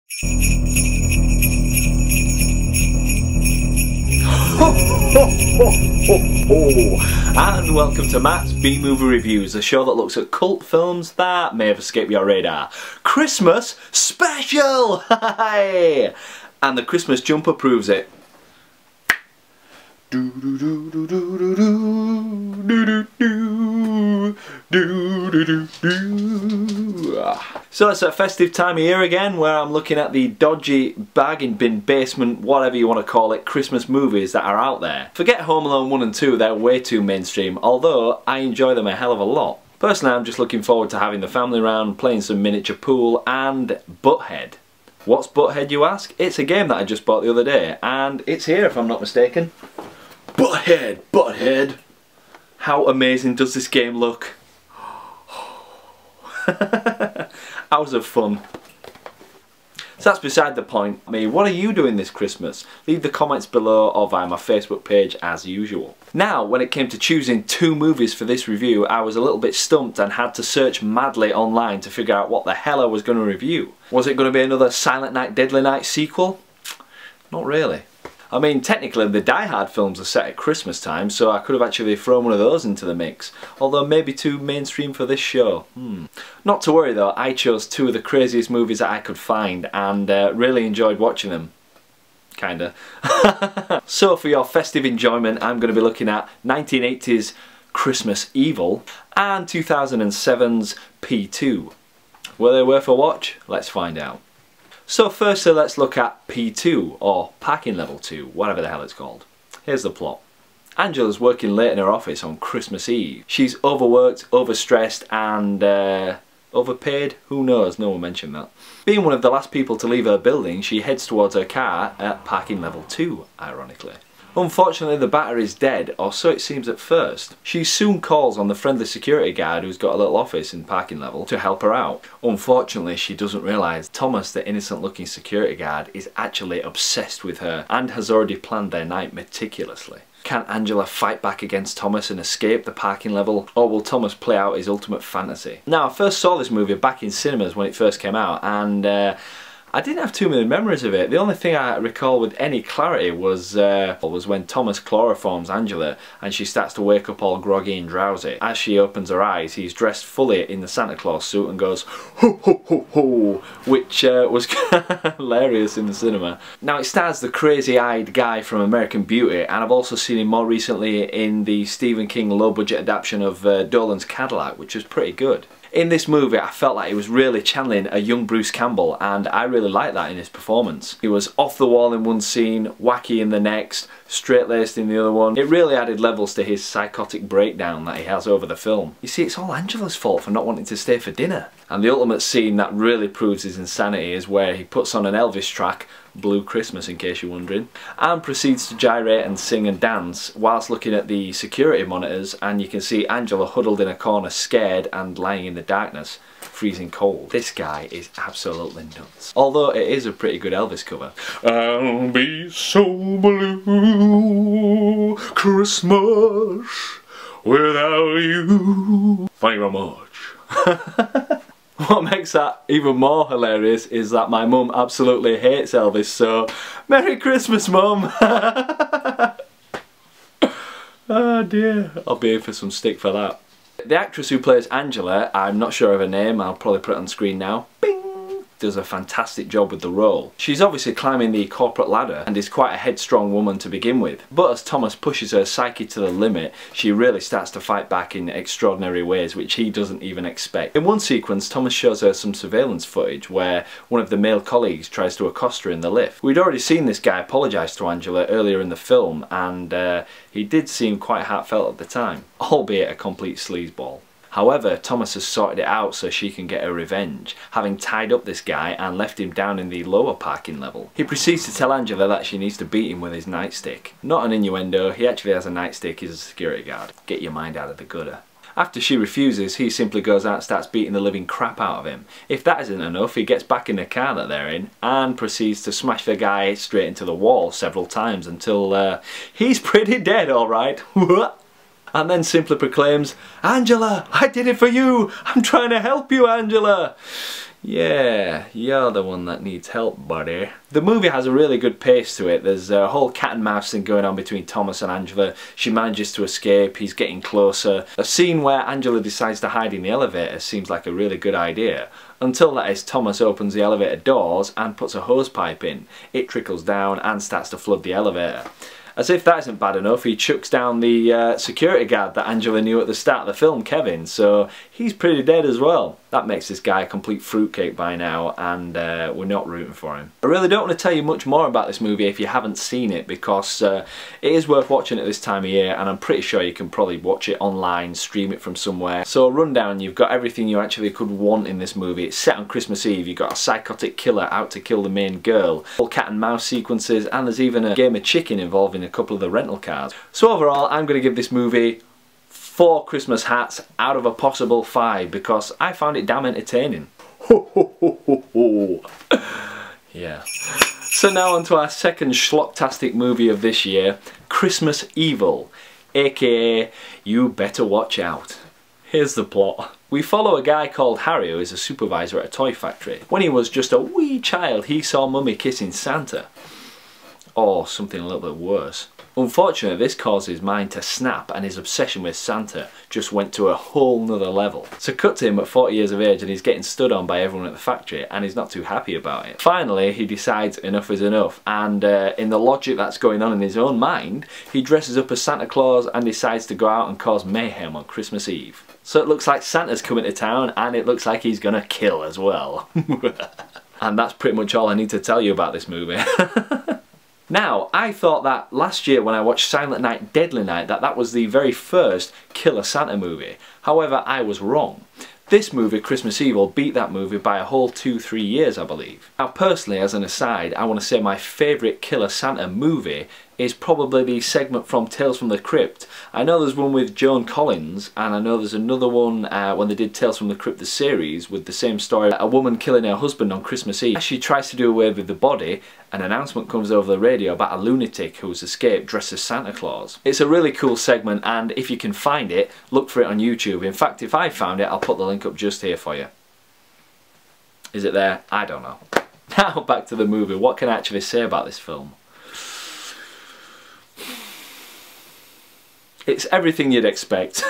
Ho, ho, ho, ho, ho. And welcome to Matt's B-Movie Reviews, a show that looks at cult films that may have escaped your radar. Christmas special! And the Christmas jumper proves it. Do do do do do do do do do do do do do. So it's a festive time of year again where I'm looking at the dodgy bargain bin basement, whatever you want to call it, Christmas movies that are out there. Forget Home Alone 1 and 2, they're way too mainstream, although I enjoy them a hell of a lot. Personally, I'm just looking forward to having the family round, playing some miniature pool and Butthead. What's Butthead, you ask? It's a game that I just bought the other day and it's here if I'm not mistaken. Butthead, Butthead! How amazing does this game look? Hours of fun. So that's beside the point. What are you doing this Christmas? Leave the comments below or via my Facebook page as usual. Now, when it came to choosing two movies for this review, I was a little bit stumped and had to search madly online to figure out what the hell I was going to review. Was it going to be another Silent Night, Deadly Night sequel? Not really. I mean, technically the Die Hard films are set at Christmas time, so I could have actually thrown one of those into the mix. Although maybe too mainstream for this show. Not to worry though, I chose two of the craziest movies that I could find and really enjoyed watching them. Kinda. So for your festive enjoyment, I'm going to be looking at 1980's Christmas Evil and 2007's P2. Were they worth a watch? Let's find out. So firstly, let's look at P2, or Packing Level 2, whatever the hell it's called. Here's the plot. Angela's working late in her office on Christmas Eve. She's overworked, overstressed and overpaid? Who knows, no one mentioned that. Being one of the last people to leave her building, she heads towards her car at Packing Level 2, ironically. Unfortunately, the battery is dead, or so it seems at first. She soon calls on the friendly security guard who's got a little office in Packing Level to help her out. Unfortunately, she doesn't realise Thomas, the innocent looking security guard, is actually obsessed with her and has already planned their night meticulously. Can Angela fight back against Thomas and escape the Packing Level, or will Thomas play out his ultimate fantasy? Now, I first saw this movie back in cinemas when it first came out, and I didn't have too many memories of it. The only thing I recall with any clarity was when Thomas chloroforms Angela and she starts to wake up all groggy and drowsy. As she opens her eyes, he's dressed fully in the Santa Claus suit and goes, ho ho ho ho, which was hilarious in the cinema. Now it stars the crazy-eyed guy from American Beauty, and I've also seen him more recently in the Stephen King low-budget adaptation of Dolan's Cadillac, which was pretty good. In this movie, I felt like he was really channeling a young Bruce Campbell, and I really liked that in his performance. He was off the wall in one scene, wacky in the next, straight-laced in the other one. It really added levels to his psychotic breakdown that he has over the film. You see, it's all Angela's fault for not wanting to stay for dinner. And the ultimate scene that really proves his insanity is where he puts on an Elvis track, Blue Christmas in case you're wondering, and proceeds to gyrate and sing and dance whilst looking at the security monitors, and you can see Angela huddled in a corner scared and lying in the darkness, freezing cold. This guy is absolutely nuts. Although it is a pretty good Elvis cover. I'll be so blue Christmas without you. Thank you very much. What makes that even more hilarious is that my mum absolutely hates Elvis, so Merry Christmas, Mum! Oh dear, I'll be in for some stick for that. The actress who plays Angela, I'm not sure of her name, I'll probably put it on screen now. Bing! Does a fantastic job with the role. She's obviously climbing the corporate ladder and is quite a headstrong woman to begin with. But as Thomas pushes her psyche to the limit, she really starts to fight back in extraordinary ways which he doesn't even expect. In one sequence, Thomas shows her some surveillance footage where one of the male colleagues tries to accost her in the lift. We'd already seen this guy apologise to Angela earlier in the film, and he did seem quite heartfelt at the time, albeit a complete sleazeball. However, Thomas has sorted it out so she can get her revenge, having tied up this guy and left him down in the lower parking level. He proceeds to tell Angela that she needs to beat him with his nightstick. Not an innuendo, he actually has a nightstick, he's a security guard. Get your mind out of the gutter. After she refuses, he simply goes out and starts beating the living crap out of him. If that isn't enough, he gets back in the car that they're in and proceeds to smash the guy straight into the wall several times until he's pretty dead, alright. And then simply proclaims, "Angela, I did it for you! I'm trying to help you, Angela!" Yeah, you're the one that needs help, buddy. The movie has a really good pace to it. There's a whole cat and mouse thing going on between Thomas and Angela. She manages to escape, he's getting closer. A scene where Angela decides to hide in the elevator seems like a really good idea. Until that is, Thomas opens the elevator doors and puts a hose pipe in. It trickles down and starts to flood the elevator. As if that isn't bad enough, he chucks down the security guard that Angela knew at the start of the film, Kevin, so he's pretty dead as well. That makes this guy a complete fruitcake by now, and we're not rooting for him. I really don't want to tell you much more about this movie if you haven't seen it, because it is worth watching at this time of year, and I'm pretty sure you can probably watch it online, stream it from somewhere. So rundown, you've got everything you actually could want in this movie. It's set on Christmas Eve, you've got a psychotic killer out to kill the main girl, full cat and mouse sequences, and there's even a game of chicken involving a couple of the rental cars. So overall, I'm going to give this movie 4 Christmas hats out of a possible 5 because I found it damn entertaining. Ho, ho, ho, ho, ho. Yeah. So now on to our second schlocktastic movie of this year, Christmas Evil, aka You Better Watch Out. Here's the plot. We follow a guy called Harry who is a supervisor at a toy factory. When he was just a wee child, he saw Mummy kissing Santa. Or something a little bit worse. Unfortunately, this caused his mind to snap and his obsession with Santa just went to a whole nother level. So cut to him at 40 years of age and he's getting stood on by everyone at the factory and he's not too happy about it. Finally, he decides enough is enough, and in the logic that's going on in his own mind, he dresses up as Santa Claus and decides to go out and cause mayhem on Christmas Eve. So it looks like Santa's coming to town and it looks like he's gonna kill as well. And that's pretty much all I need to tell you about this movie. Now, I thought that last year when I watched Silent Night, Deadly Night, that was the very first Killer Santa movie. However, I was wrong. This movie, Christmas Evil, beat that movie by a whole 2-3 years, I believe. Now, personally, as an aside, I want to say my favourite Killer Santa movie is probably the segment from Tales from the Crypt. I know there's one with Joan Collins, and I know there's another one when they did Tales from the Crypt the series with the same story, a woman killing her husband on Christmas Eve. As she tries to do away with the body, an announcement comes over the radio about a lunatic who's escaped dressed as Santa Claus. It's a really cool segment, and if you can find it, look for it on YouTube. In fact, if I found it, I'll put the link up just here for you. Is it there? I don't know. Now back to the movie. What can I actually say about this film? It's everything you'd expect.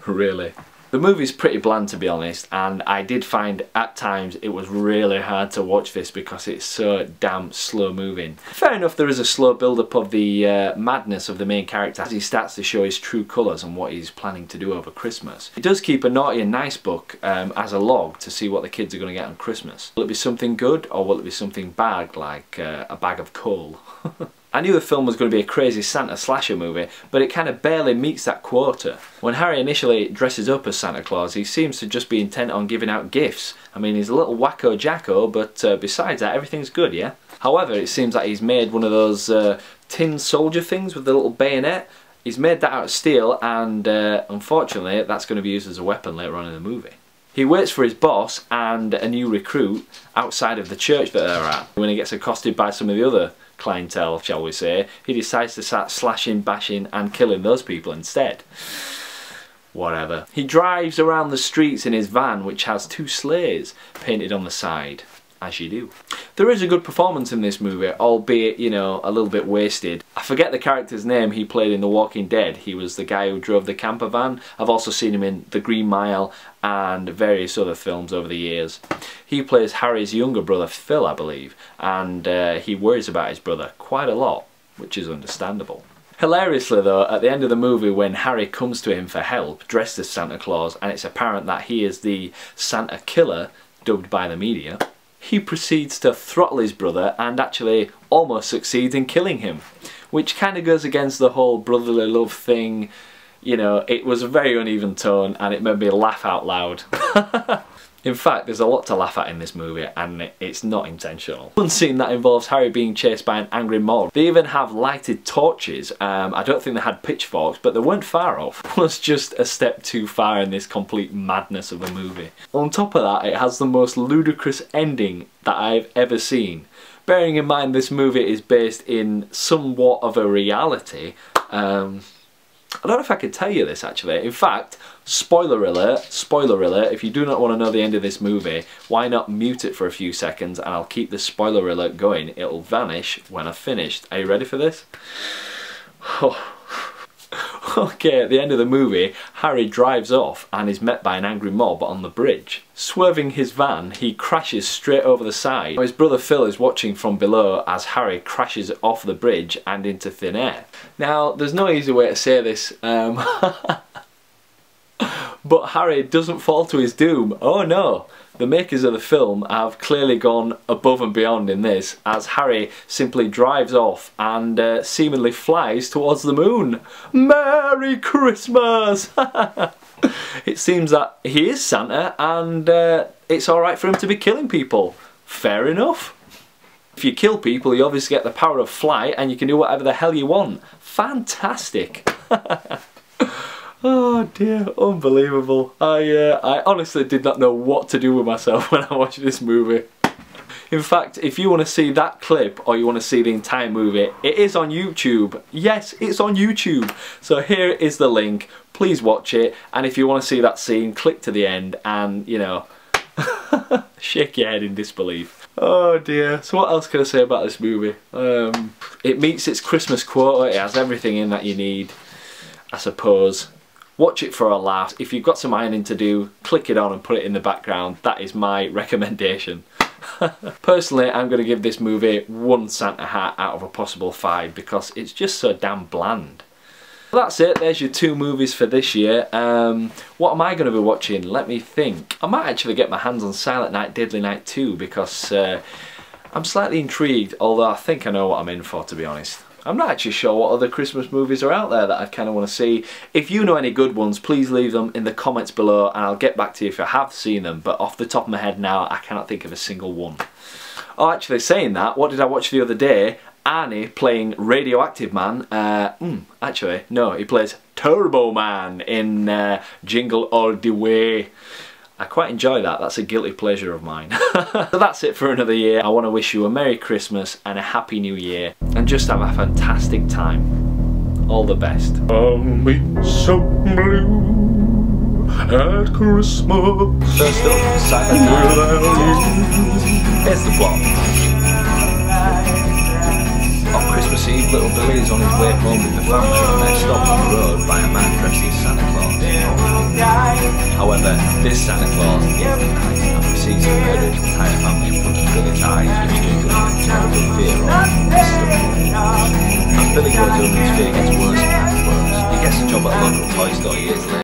Really. The movie's pretty bland, to be honest, and I did find at times it was really hard to watch this because it's so damn slow moving. Fair enough, there is a slow build-up of the madness of the main character as he starts to show his true colours and what he's planning to do over Christmas. He does keep a naughty and nice book as a log to see what the kids are going to get on Christmas. Will it be something good or will it be something bad, like a bag of coal? I knew the film was going to be a crazy Santa slasher movie, but it kind of barely meets that quota. When Harry initially dresses up as Santa Claus, he seems to just be intent on giving out gifts. I mean, he's a little wacko jacko, but besides that, everything's good, yeah? However, it seems like he's made one of those tin soldier things with the little bayonet. He's made that out of steel, and unfortunately, that's going to be used as a weapon later on in the movie. He waits for his boss and a new recruit outside of the church that they're at. When he gets accosted by some of the other clientele, shall we say, he decides to start slashing, bashing and killing those people instead. Whatever. He drives around the streets in his van, which has 2 sleighs painted on the side, as you do. There is a good performance in this movie, albeit, you know, a little bit wasted. I forget the character's name he played in The Walking Dead. He was the guy who drove the camper van. I've also seen him in The Green Mile and various other films over the years. He plays Harry's younger brother Phil, I believe, and he worries about his brother quite a lot, which is understandable. Hilariously though, at the end of the movie when Harry comes to him for help, dressed as Santa Claus, and it's apparent that he is the Santa killer, dubbed by the media, he proceeds to throttle his brother and actually almost succeeds in killing him. Which kind of goes against the whole brotherly love thing. You know, it was a very uneven tone and it made me laugh out loud. In fact, there's a lot to laugh at in this movie and it's not intentional. One scene that involves Harry being chased by an angry mob. They even have lighted torches. I don't think they had pitchforks, but they weren't far off. It was just a step too far in this complete madness of a movie. On top of that, it has the most ludicrous ending that I've ever seen. Bearing in mind this movie is based in somewhat of a reality, I don't know if I could tell you this actually. In fact, spoiler alert, if you do not want to know the end of this movie, why not mute it for a few seconds and I'll keep the spoiler alert going. It'll vanish when I've finished. Are you ready for this? Oh. Okay, at the end of the movie, Harry drives off and is met by an angry mob on the bridge. Swerving his van, he crashes straight over the side. His brother Phil is watching from below as Harry crashes off the bridge and into thin air. Now, there's no easy way to say this, but Harry doesn't fall to his doom. Oh no! The makers of the film have clearly gone above and beyond in this, as Harry simply drives off and seemingly flies towards the moon. Merry Christmas! It seems that he is Santa and it's alright for him to be killing people. Fair enough. If you kill people, you obviously get the power of flight and you can do whatever the hell you want. Fantastic! Oh dear, unbelievable. I honestly did not know what to do with myself when I watched this movie. In fact, if you want to see that clip or you want to see the entire movie, it is on YouTube. Yes, it's on YouTube. So here is the link. Please watch it. And if you want to see that scene, click to the end and, you know, shake your head in disbelief. Oh dear. So what else can I say about this movie? It meets its Christmas quota. It has everything in that you need, I suppose. Watch it for a laugh. If you've got some ironing to do, click it on and put it in the background. That is my recommendation. Personally, I'm going to give this movie 1 Santa hat out of a possible 5 because it's just so damn bland. Well, that's it. There's your 2 movies for this year. What am I going to be watching? Let me think. I might actually get my hands on Silent Night, Deadly Night 2 because I'm slightly intrigued, although I think I know what I'm in for, to be honest. I'm not actually sure what other Christmas movies are out there that I kind of want to see. If you know any good ones, please leave them in the comments below and I'll get back to you if I have seen them. But off the top of my head now, I cannot think of a single one. Oh, actually, saying that, what did I watch the other day? Arnie playing Radioactive Man. Actually, no, he plays Turbo Man in Jingle All the Way. I quite enjoy that. That's a guilty pleasure of mine. So that's it for another year. I want to wish you a Merry Christmas and a Happy New Year. And just have a fantastic time. All the best. I'll be so blue at Christmas. First up, Silent Night. Here's the plot. On Christmas Eve, little Billy is on his way home with the family when they're stopped on the road by a man dressed as Santa Claus. However, this Santa Claus is nice and proceeds to murder his entire family in front of Billy's eyes, which leaves him in terrible fear of As Billy grows up, his fear gets worse and worse. He gets a job at a local toy store years later.